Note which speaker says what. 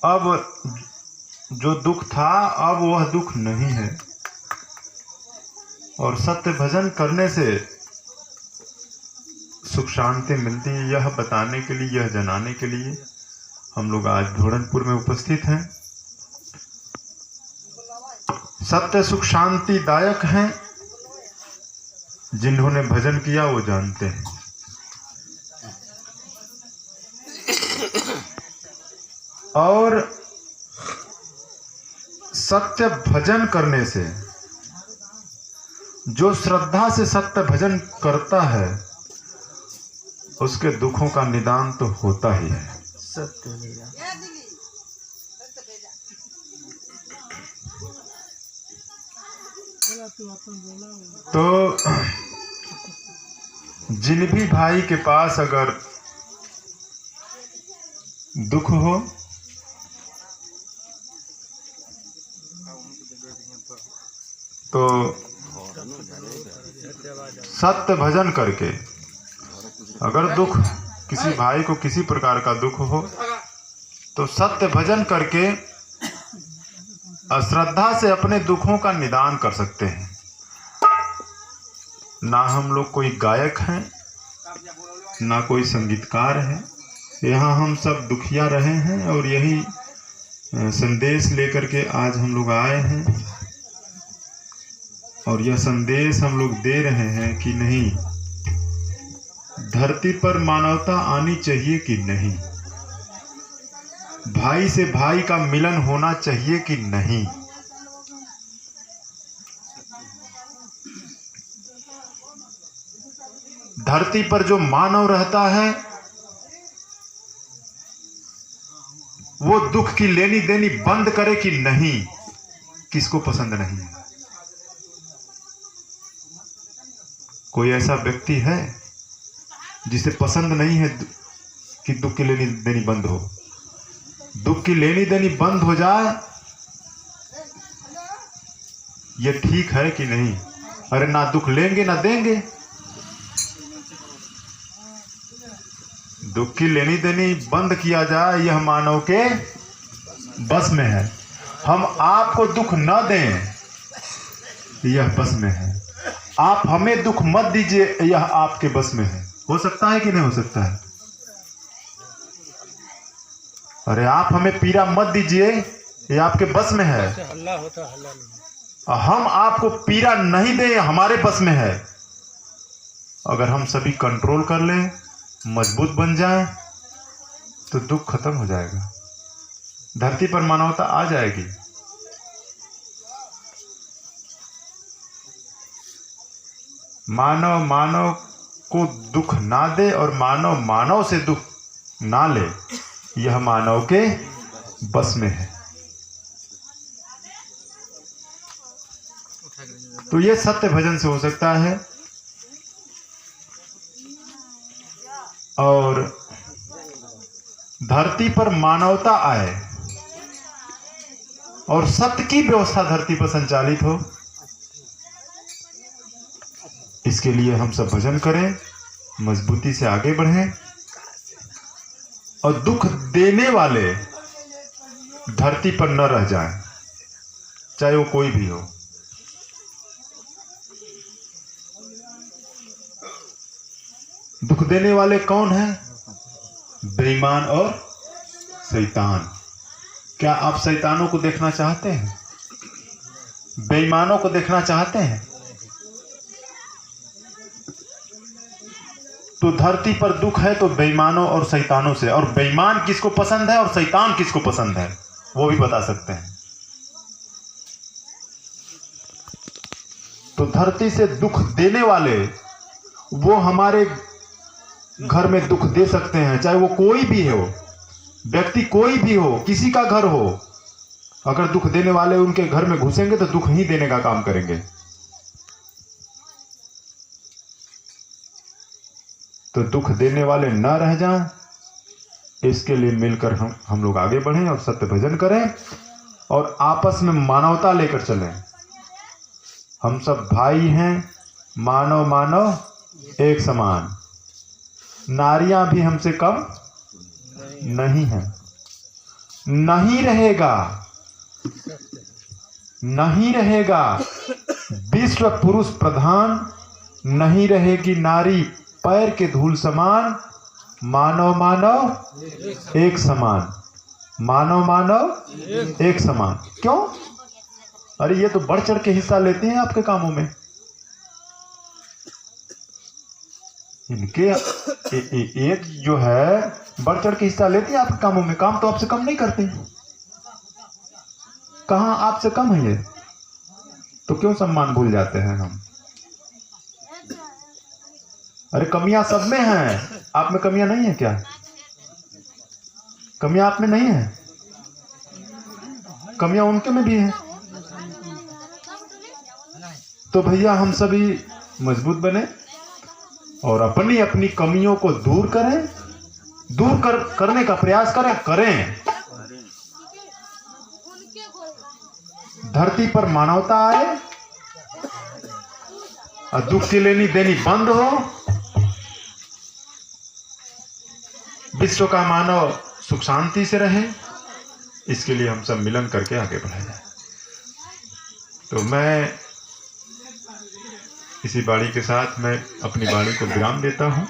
Speaker 1: अब जो दुख था अब वह दुख नहीं है। और सत्य भजन करने से सुख शांति मिलती है। यह बताने के लिए, यह जनाने के लिए हम लोग आज ढोड़नपुर में उपस्थित हैं। सत्य सुख शांति दायक हैं। जिन्होंने भजन किया वो जानते हैं। और सत्य भजन करने से, जो श्रद्धा से सत्य भजन करता है उसके दुखों का निदान तो होता ही है। तो जिन भी भाई के पास अगर दुख हो तो सत्य भजन करके, अगर दुख किसी भाई को किसी प्रकार का दुख हो तो सत्य भजन करके अश्रद्धा से अपने दुखों का निदान कर सकते हैं। ना हम लोग कोई गायक हैं, ना कोई संगीतकार है। यहाँ हम सब दुखिया रहे हैं और यही संदेश लेकर के आज हम लोग आए हैं। और यह संदेश हम लोग दे रहे हैं कि नहीं, धरती पर मानवता आनी चाहिए कि नहीं, भाई से भाई का मिलन होना चाहिए कि नहीं। धरती पर जो मानव रहता है वो दुख की लेनी देनी बंद करे कि नहीं, किसको पसंद नहीं है? कोई ऐसा व्यक्ति है जिसे पसंद नहीं है कि दुख की लेनी देनी बंद हो? दुख की लेनी देनी बंद हो जाए, ये ठीक है कि नहीं? अरे ना दुख लेंगे ना देंगे। दुख की लेनी देनी बंद किया जाए, यह मानव के बस में है। हम आपको दुख न दें, यह बस में है। आप हमें दुख मत दीजिए, यह आपके बस में है। हो सकता है कि नहीं हो सकता है? अरे आप हमें पीड़ा मत दीजिए, ये आपके बस में है।
Speaker 2: हल्ला होता हल्ला नहीं।
Speaker 1: हम आपको पीड़ा नहीं दें, हमारे बस में है। अगर हम सभी कंट्रोल कर लें, मजबूत बन जाएं, तो दुख खत्म हो जाएगा। धरती पर मानवता आ जाएगी। मानव मानव को दुख ना दे और मानव मानव से दुख ना ले, यह मानव के बस में है। तो यह सत्य भजन से हो सकता है। और धरती पर मानवता आए और सत्य की व्यवस्था धरती पर संचालित हो, इसके लिए हम सब भजन करें, मजबूती से आगे बढ़ें। और दुख देने वाले धरती पर न रह जाएं, चाहे वो कोई भी हो। दुख देने वाले कौन हैं? बेईमान और शैतान। क्या आप शैतानों को देखना चाहते हैं? बेईमानों को देखना चाहते हैं? तो धरती पर दुख है तो बेईमानों और शैतानों से। और बेईमान किसको पसंद है और शैतान किसको पसंद है, वो भी बता सकते हैं। तो धरती से दुख देने वाले वो हमारे घर में दुख दे सकते हैं, चाहे वो कोई भी हो, व्यक्ति कोई भी हो, किसी का घर हो। अगर दुख देने वाले उनके घर में घुसेंगे तो दुख ही देने का काम करेंगे। तो दुख देने वाले ना रह जाएं, इसके लिए मिलकर हम लोग आगे बढ़ें और सत्य भजन करें और आपस में मानवता लेकर चलें। हम सब भाई हैं, मानव मानव एक समान। नारियां भी हमसे कम नहीं हैं। नहीं रहेगा, नहीं रहेगा विश्व पुरुष प्रधान, नहीं रहेगी नारी पैर के धूल समान, मानव मानव एक समान, मानव मानव एक समान। क्यों? अरे ये तो बढ़ चढ़ के हिस्सा लेते हैं आपके कामों में। इनके एक जो है बढ़ चढ़ के हिस्सा लेते हैं आपके कामों में। काम तो आपसे कम नहीं करते, कहां आपसे कम है ये, तो क्यों सम्मान भूल जाते हैं हम? अरे कमियां सब में हैं, आप में कमियां नहीं है क्या? कमियां आप में नहीं है, कमियां उनके में भी है। तो भैया हम सभी मजबूत बने और अपनी अपनी कमियों को दूर करें, करने का प्रयास करें। धरती पर मानवता आए और दुख की लेनी देनी बंद हो, विश्व का मानव सुख शांति से रहे, इसके लिए हम सब मिलन करके आगे बढ़े जाए। तो मैं इसी बाणी के साथ मैं अपनी बाणी को विराम देता हूं।